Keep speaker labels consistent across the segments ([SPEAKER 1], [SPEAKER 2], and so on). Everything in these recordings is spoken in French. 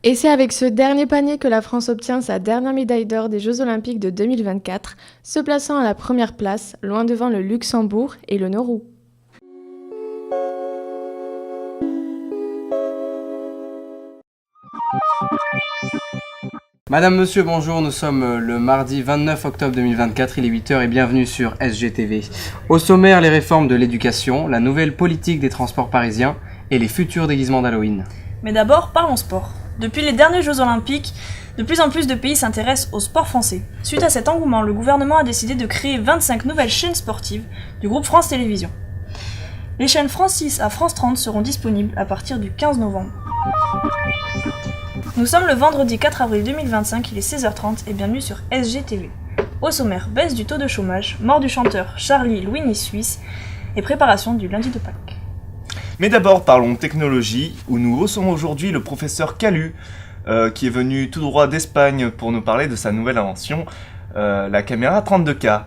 [SPEAKER 1] Et c'est avec ce dernier panier que la France obtient sa dernière médaille d'or des Jeux Olympiques de 2024, se plaçant à la première place, loin devant le Luxembourg et le Nauru.
[SPEAKER 2] Madame, monsieur, bonjour, nous sommes le mardi 29 octobre 2024, il est 8h et bienvenue sur SGTV. Au sommaire, les réformes de l'éducation, la nouvelle politique des transports parisiens et les futurs déguisements d'Halloween.
[SPEAKER 3] Mais d'abord, parlons sport. Depuis les derniers Jeux Olympiques, de plus en plus de pays s'intéressent au sport français. Suite à cet engouement, le gouvernement a décidé de créer 25 nouvelles chaînes sportives du groupe France Télévisions. Les chaînes France 6 à France 30 seront disponibles à partir du 15 novembre. Nous sommes le vendredi 4 avril 2025, il est 16h30 et bienvenue sur SGTV. Au sommaire, baisse du taux de chômage, mort du chanteur Charlie Louis Suisse et préparation du lundi de Pâques.
[SPEAKER 4] Mais d'abord, parlons technologie, où nous recevons aujourd'hui le professeur Calu, qui est venu tout droit d'Espagne pour nous parler de sa nouvelle invention, la caméra 32K.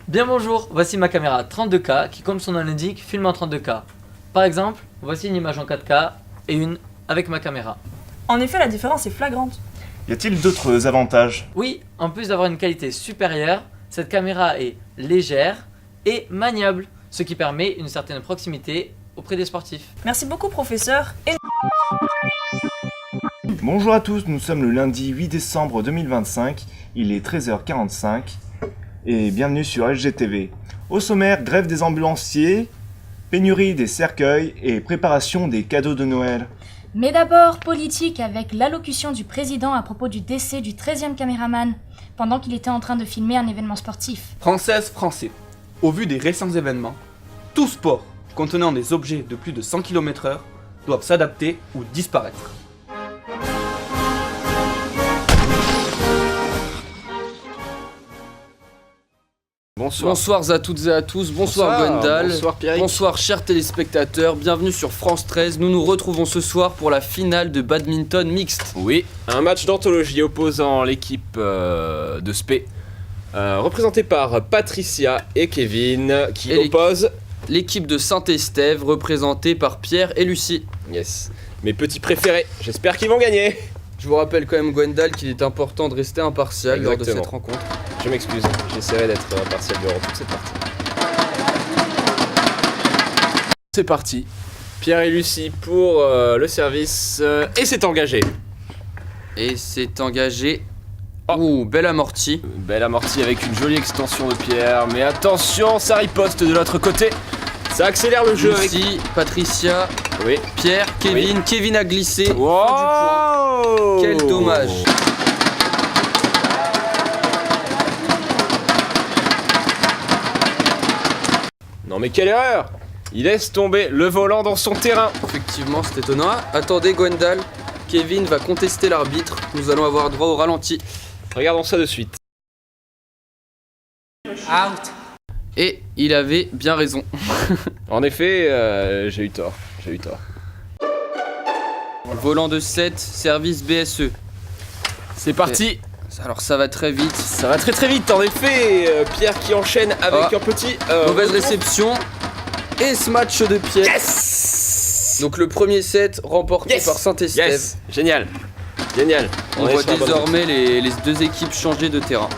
[SPEAKER 5] Bien bonjour, voici ma caméra 32K qui, comme son nom l'indique, filme en 32K. Par exemple, voici une image en 4K et une avec ma caméra.
[SPEAKER 3] En effet, la différence est flagrante.
[SPEAKER 4] Y a-t-il d'autres avantages ?
[SPEAKER 5] Oui, en plus d'avoir une qualité supérieure, cette caméra est légère et maniable, ce qui permet une certaine proximité auprès des sportifs.
[SPEAKER 3] Merci beaucoup professeur.
[SPEAKER 4] Bonjour à tous, nous sommes le lundi 8 décembre 2025, il est 13h45 et bienvenue sur SGTV. Au sommaire, grève des ambulanciers, pénurie des cercueils et préparation des cadeaux de Noël.
[SPEAKER 6] Mais d'abord, politique avec l'allocution du président à propos du décès du 13e caméraman, pendant qu'il était en train de filmer un événement sportif.
[SPEAKER 7] Françaises, Français, au vu des récents événements, tout sport contenant des objets de plus de 100 km/h doivent s'adapter ou disparaître.
[SPEAKER 8] Bonsoir à toutes et à tous, bonsoir Gwendal,
[SPEAKER 4] bonsoir Pierrick.
[SPEAKER 8] bonsoir chers téléspectateurs, bienvenue sur France 13. Nous nous retrouvons ce soir pour la finale de badminton mixte.
[SPEAKER 9] Oui, un match d'anthologie opposant l'équipe de Spé, représentée par Patricia et Kevin, qui oppose
[SPEAKER 8] l'équipe de Saint-Estève, représentée par Pierre et Lucie.
[SPEAKER 9] Yes, mes petits préférés, j'espère qu'ils vont gagner.
[SPEAKER 8] Je vous rappelle quand même Gwendal qu'il est important de rester impartial lors de cette rencontre.
[SPEAKER 9] Je m'excuse, j'essaierai d'être impartial durant toute cette partie. C'est parti, Pierre et Lucie pour le service, et c'est engagé.
[SPEAKER 8] Et c'est engagé. Ouh, belle amortie.
[SPEAKER 9] Belle amortie avec une jolie extension de Pierre, mais attention, ça riposte de l'autre côté. Ça accélère le jeu avec...
[SPEAKER 8] Lucie, Patricia,
[SPEAKER 9] oui.
[SPEAKER 8] Pierre, Kevin. Oui. Kevin a glissé.
[SPEAKER 9] Wow.
[SPEAKER 8] Quel dommage.
[SPEAKER 9] Non mais quelle erreur! Il laisse tomber le volant dans son terrain.
[SPEAKER 8] Effectivement, c'est étonnant. Ah, attendez Gwendal, Kevin va contester l'arbitre. Nous allons avoir droit au ralenti.
[SPEAKER 9] Regardons ça de suite.
[SPEAKER 8] Out. Et il avait bien raison.
[SPEAKER 9] En effet, j'ai eu tort.
[SPEAKER 8] Volant de 7, service BSE.
[SPEAKER 9] C'est parti.
[SPEAKER 8] Alors ça va très vite.
[SPEAKER 9] Ça va très vite en effet. Pierre qui enchaîne avec un petit...
[SPEAKER 8] mauvaise réception. Et ce match de Pierre.
[SPEAKER 9] Yes.
[SPEAKER 8] Donc le premier set remporté par Saint-Estève.
[SPEAKER 9] Yes. Génial.
[SPEAKER 8] On voit désormais les deux équipes changer de terrain.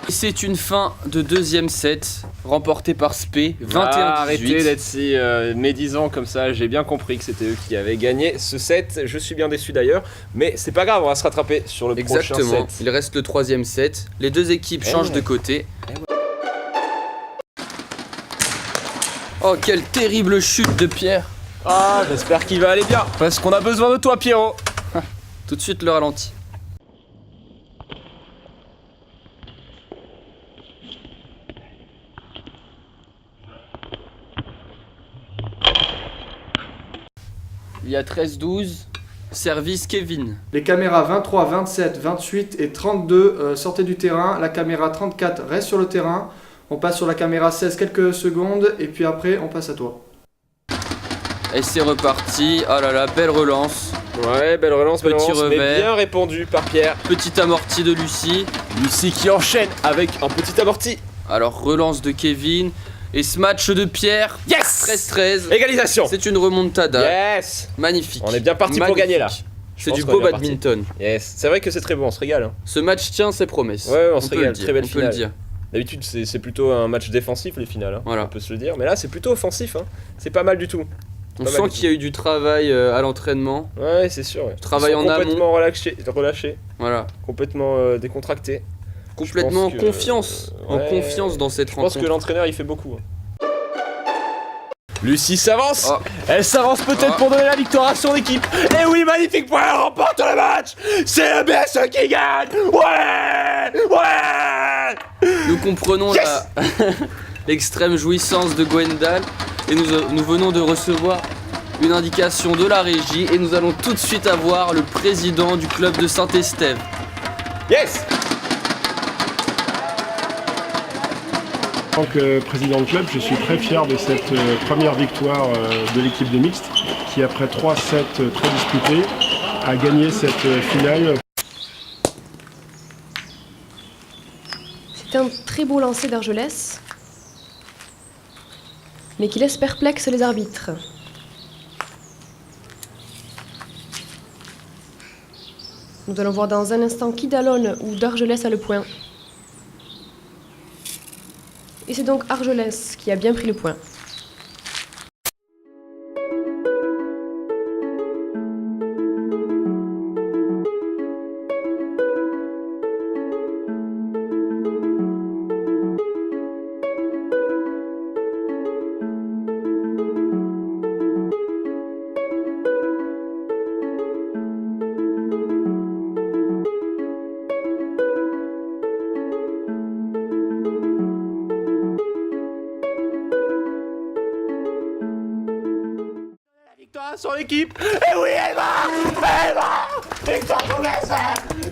[SPEAKER 8] C'est une fin de deuxième set remporté par Spé, 21-18.
[SPEAKER 9] Arrêtez d'être si médisant comme ça, j'ai bien compris que c'était eux qui avaient gagné ce set. Je suis bien déçu d'ailleurs, mais c'est pas grave, on va se rattraper sur le prochain set.
[SPEAKER 8] Exactement, il reste le troisième set. Les deux équipes changent de côté. Oh, quelle terrible chute de Pierre.
[SPEAKER 9] Ah, j'espère qu'il va aller bien, parce qu'on a besoin de toi Pierrot.
[SPEAKER 8] Tout de suite le ralenti. Il y a 13-12, service Kevin.
[SPEAKER 10] Les caméras 23, 27, 28 et 32 sortaient du terrain. La caméra 34 reste sur le terrain. On passe sur la caméra 16 quelques secondes et puis après on passe à toi.
[SPEAKER 8] Et c'est reparti. Oh là là, belle relance.
[SPEAKER 9] Ouais, belle relance,
[SPEAKER 8] Petit revers.
[SPEAKER 9] mais bien répondu par Pierre.
[SPEAKER 8] Petit amorti de Lucie.
[SPEAKER 9] Lucie qui enchaîne avec un petit amorti.
[SPEAKER 8] Alors relance de Kevin. Et ce match de Pierre.
[SPEAKER 9] Yes.
[SPEAKER 8] 13-13.
[SPEAKER 9] Égalisation.
[SPEAKER 8] C'est une remontada.
[SPEAKER 9] Yes.
[SPEAKER 8] Magnifique.
[SPEAKER 9] On est bien parti pour gagner là.
[SPEAKER 8] C'est
[SPEAKER 9] pense
[SPEAKER 8] du
[SPEAKER 9] qu'on
[SPEAKER 8] beau
[SPEAKER 9] est bien parti.
[SPEAKER 8] badminton.
[SPEAKER 9] Yes. C'est vrai que c'est très beau, on se régale. Hein.
[SPEAKER 8] Ce match tient ses promesses.
[SPEAKER 9] Ouais, on se
[SPEAKER 8] peut
[SPEAKER 9] régale.
[SPEAKER 8] le dire,
[SPEAKER 9] Très belle
[SPEAKER 8] on peut le
[SPEAKER 9] finale.
[SPEAKER 8] dire.
[SPEAKER 9] D'habitude, c'est plutôt un match défensif les finales. Hein.
[SPEAKER 8] Voilà.
[SPEAKER 9] On peut se le dire. Mais là, c'est plutôt offensif. Hein. C'est pas mal du tout.
[SPEAKER 8] On
[SPEAKER 9] Pas
[SPEAKER 8] sent
[SPEAKER 9] mal du
[SPEAKER 8] qu'il y a eu du travail à l'entraînement.
[SPEAKER 9] Ouais, c'est sûr. Ouais.
[SPEAKER 8] Travail
[SPEAKER 9] Ils sont
[SPEAKER 8] en amont.
[SPEAKER 9] complètement relâchés,
[SPEAKER 8] Voilà.
[SPEAKER 9] complètement décontractés.
[SPEAKER 8] Complètement en
[SPEAKER 9] Je pense que,
[SPEAKER 8] confiance. En
[SPEAKER 9] ouais,
[SPEAKER 8] confiance dans cette
[SPEAKER 9] Je pense
[SPEAKER 8] rencontre.
[SPEAKER 9] que l'entraîneur il fait beaucoup. Hein. Lucie s'avance.
[SPEAKER 8] Oh.
[SPEAKER 9] Elle s'avance peut-être
[SPEAKER 8] Oh.
[SPEAKER 9] pour donner la victoire à son équipe. Et oui, magnifique point, elle remporte le match. C'est le BSE qui gagne. Ouais.
[SPEAKER 8] Nous comprenons
[SPEAKER 9] Yes.
[SPEAKER 8] l'extrême jouissance de Gwendal et nous venons de recevoir une indication de la régie et nous allons tout de suite avoir le président du club de Saint-Estève.
[SPEAKER 9] Yes.
[SPEAKER 11] En tant que président de club, je suis très fier de cette première victoire de l'équipe de mixte qui, après 3 sets très disputés, a gagné cette finale.
[SPEAKER 12] C'est un très beau lancer d'Argelès, mais qui laisse perplexes les arbitres. Nous allons voir dans un instant qui d'Alonne ou d'Argelès a le point. Et c'est donc Argelès qui a bien pris le point.
[SPEAKER 9] Victoire à son équipe. Et oui, elle va. Victoire pour BSE.